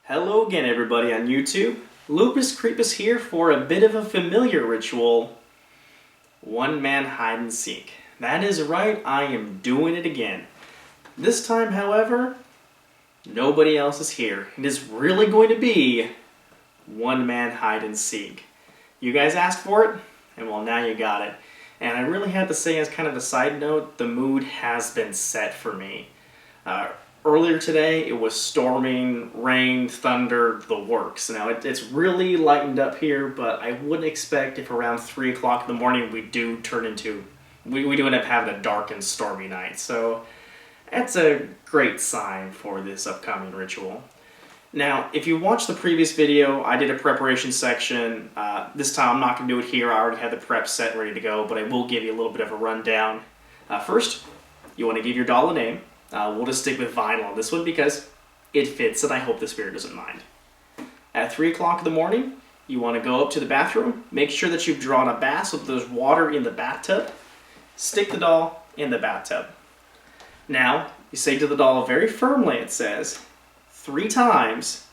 Hello again everybody on YouTube. Lupus Creepus here for a bit of a familiar ritual. One-man hide and seek. That is right, I am doing it again. This time, however, nobody else is here. It is really going to be one-man hide and seek. You guys asked for it, and well, now you got it. And I really have to say, as kind of a side note, the mood has been set for me. Earlier today, it was storming, rain, thunder, the works. Now, it's really lightened up here, but I wouldn't expect if around 3 o'clock in the morning we do end up having a dark and stormy night. So, that's a great sign for this upcoming ritual. Now, if you watched the previous video, I did a preparation section. This time I'm not going to do it here. I already have the prep set and ready to go, but I will give you a little bit of a rundown. First, you want to give your doll a name. We'll just stick with vinyl on this one because it fits and I hope the spirit doesn't mind. At 3 o'clock in the morning, you want to go up to the bathroom, make sure that you've drawn a bath so that there's water in the bathtub, stick the doll in the bathtub. Now, you say to the doll very firmly, it says, 3 times,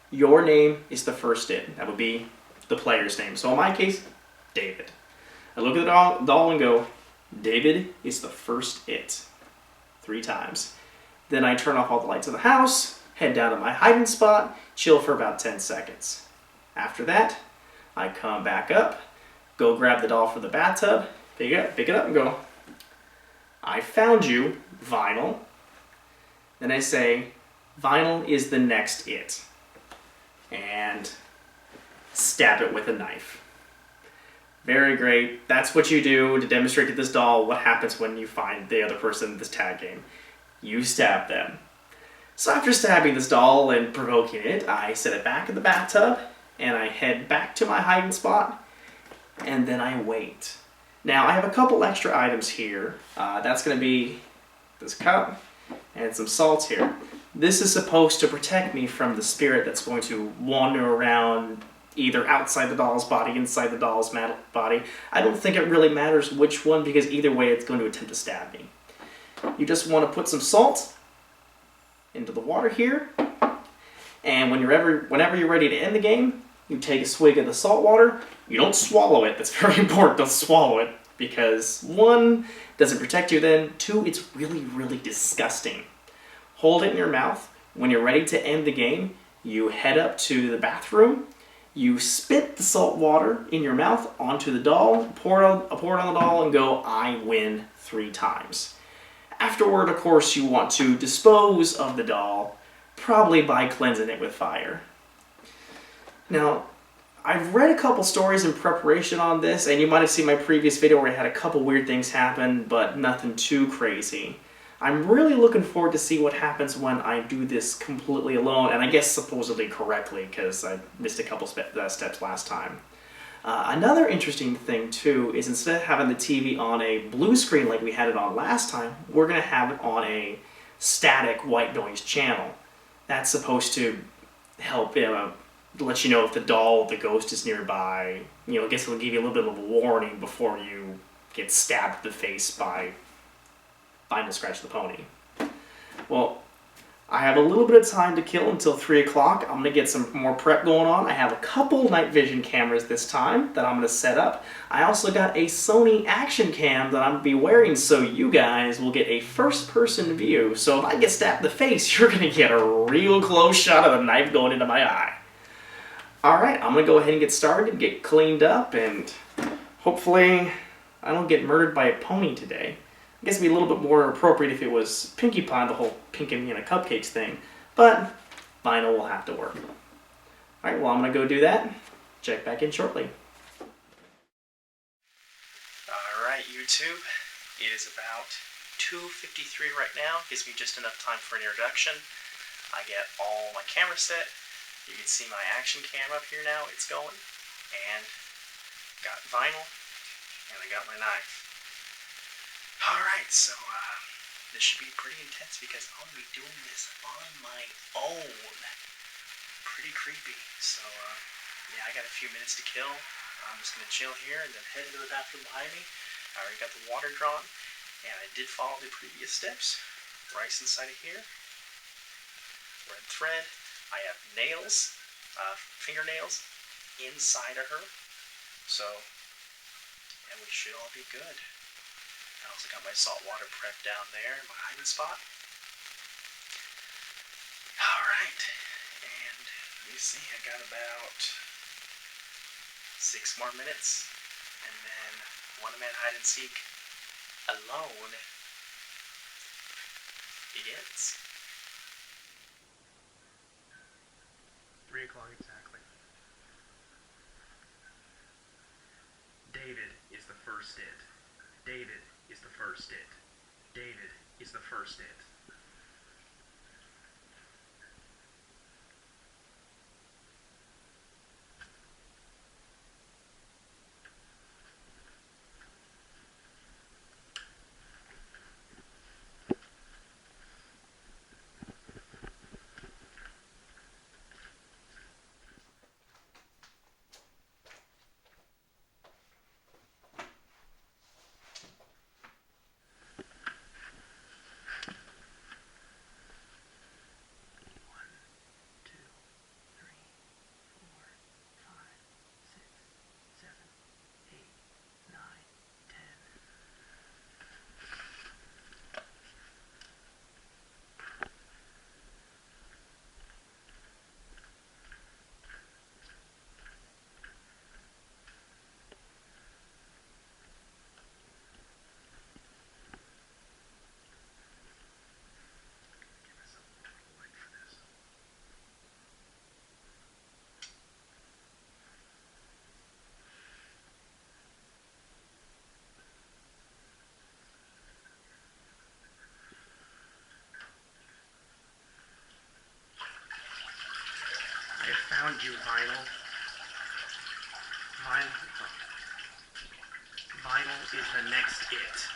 your name is the first it. That would be the player's name. So in my case, David. I look at the doll and go, David is the first it. 3 times. Then I turn off all the lights in the house, head down to my hiding spot, chill for about 10 seconds. After that, I come back up, go grab the doll from the bathtub, pick it up and go, I found you, Vinyl. Then I say, Vinyl is the next it. And stab it with a knife. Very great. That's what you do to demonstrate to this doll what happens when you find the other person in this tag game. You stab them. So after stabbing this doll and provoking it, I set it back in the bathtub and I head back to my hiding spot and then I wait. Now I have a couple extra items here. That's going to be this cup and some salt here. This is supposed to protect me from the spirit that's going to wander around either outside the doll's body, inside the doll's body. I don't think it really matters which one because either way it's going to attempt to stab me. You just want to put some salt into the water here, and whenever you're ready to end the game, you take a swig of the salt water. You don't swallow it. That's very important. Don't swallow it because 1, doesn't protect you then, 2, it's really, really disgusting. Hold it in your mouth. When you're ready to end the game, you head up to the bathroom. You spit the salt water in your mouth onto the doll, pour it on the doll, and go, I win 3 times. Afterward, of course, you want to dispose of the doll, probably by cleansing it with fire. Now, I've read a couple stories in preparation on this, and you might have seen my previous video where I had a couple weird things happen, but nothing too crazy. I'm really looking forward to see what happens when I do this completely alone, and I guess supposedly correctly, because I missed a couple steps last time. Another interesting thing, too, is instead of having the TV on a blue screen like we had it on last time, we're going to have it on a static white noise channel. That's supposed to help let you know if the doll, the ghost is nearby. I guess it'll give you a little bit of a warning before you get stabbed in the face by Vinyl Scratch the Pony. Well, I have a little bit of time to kill until 3 o'clock. I'm going to get some more prep going on. I have a couple night vision cameras this time that I'm going to set up. I also got a Sony action cam that I'm going to be wearing so you guys will get a first-person view. So if I get stabbed in the face, you're going to get a real close shot of the knife going into my eye. Alright, I'm going to go ahead and get started, get cleaned up, and hopefully I don't get murdered by a pony today. I guess it'd be a little bit more appropriate if it was Pinkie Pie, the whole pink and cupcakes thing, but vinyl will have to work. Alright, well I'm going to go do that. Check back in shortly. Alright YouTube, it is about 2:53 right now. Gives me just enough time for an introduction. I get all my camera set. You can see my action cam up here now, it's going. And got vinyl, and I got my knife. Alright, so this should be pretty intense because I'm going to be doing this on my own. Pretty creepy. So, yeah, I got a few minutes to kill. I'm just going to chill here and then head into the bathroom behind me. I already got the water drawn, and I did follow the previous steps. Rice inside of here. Red thread. I have nails, fingernails, inside of her. So, yeah, we should all be good. I also got my salt water prep down there, my hiding spot. Alright, and let me see, I got about 6 more minutes, and then one-man hide and seek alone begins. 3 o'clock exactly. David is the first it. David is the first it. David is the first it. Found you, Vinyl. Vinyl is the next it.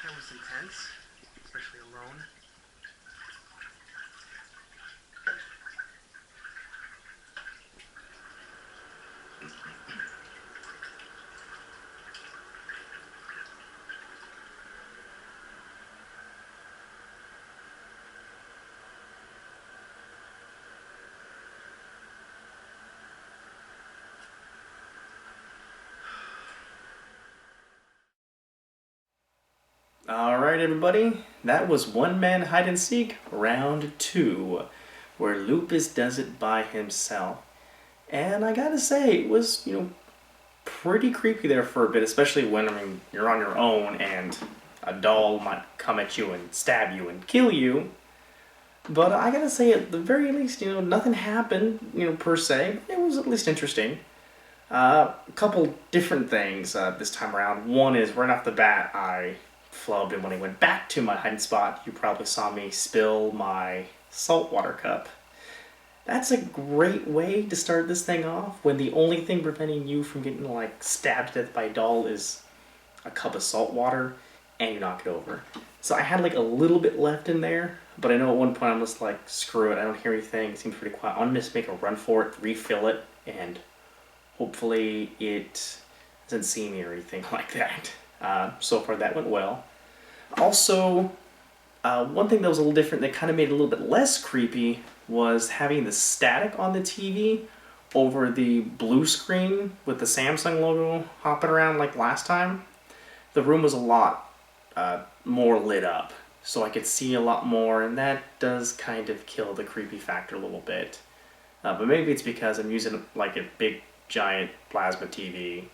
That was intense, especially alone. Alright, everybody, that was One Man Hide and Seek round 2, where Lupus does it by himself. And I gotta say, it was, pretty creepy there for a bit, especially when, you're on your own and a doll might come at you and stab you and kill you. But I gotta say, at the very least, nothing happened, per se. It was at least interesting. A couple different things this time around. One is, right off the bat, I flubbed, and when I went back to my hiding spot, you probably saw me spill my saltwater cup. That's a great way to start this thing off, when the only thing preventing you from getting, stabbed to death by a doll is a cup of salt water, and you knock it over. So I had, a little bit left in there, but I know at one point I'm just like, screw it, I don't hear anything, it seems pretty quiet. I'm gonna just make a run for it, refill it, and hopefully it doesn't see me or anything like that. So far that went well. Also, one thing that was a little different that kind of made it a little bit less creepy was having the static on the TV over the blue screen with the Samsung logo hopping around like last time. The room was a lot more lit up, so I could see a lot more, and that does kind of kill the creepy factor a little bit. But maybe it's because I'm using a big giant plasma TV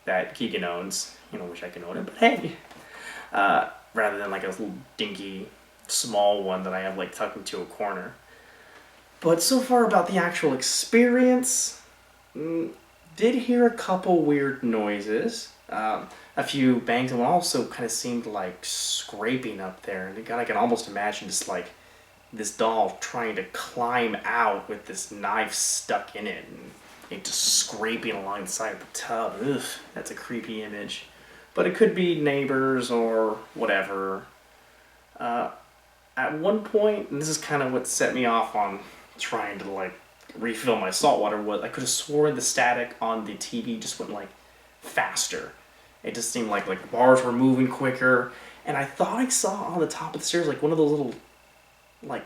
that Keegan owns. Wish I could own it, but hey. Rather than a little dinky small one that I have tucked into a corner. But so far about the actual experience, did hear a couple weird noises. A few bangs, and one also kind of seemed like scraping up there. And I can almost imagine just this doll trying to climb out with this knife stuck in it. And it just scraping along the side of the tub. Ugh, that's a creepy image. But it could be neighbors or whatever. At one point, and this is kind of what set me off on trying to refill my salt water, was I could have sworn the static on the TV just went faster. It just seemed like the bars were moving quicker, and I thought I saw on the top of the stairs one of those little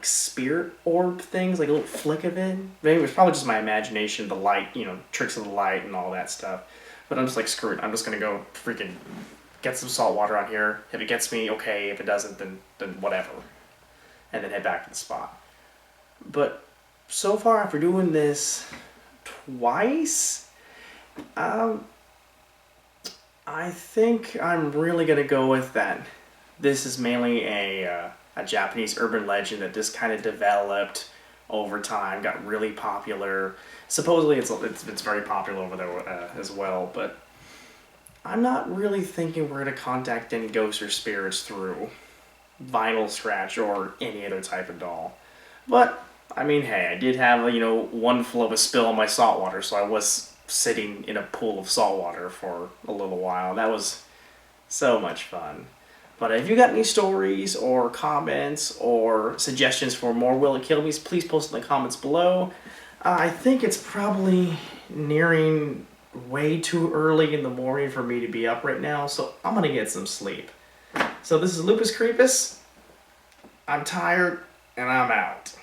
spirit orb things, a little flick of it. Maybe it was probably just my imagination, the light, tricks of the light and all that stuff. But I'm just screw it. I'm just gonna go freaking get some salt water on here. If it gets me, okay. If it doesn't, then whatever. And then head back to the spot. But so far, after doing this twice, I think I'm really gonna go with that. This is mainly a Japanese urban legend that just kind of developed over time, got really popular. Supposedly it's very popular over there as well, but I'm not really thinking we're going to contact any ghosts or spirits through vinyl scratch or any other type of doll. But, hey, I did have, one flow of a spill on my salt water, so I was sitting in a pool of salt water for a little while. That was so much fun. But if you got any stories or comments or suggestions for more Will It Kill Me's, please post in the comments below. I think it's probably nearing way too early in the morning for me to be up right now, so I'm gonna get some sleep. So this is Lupus Creepus. I'm tired, and I'm out.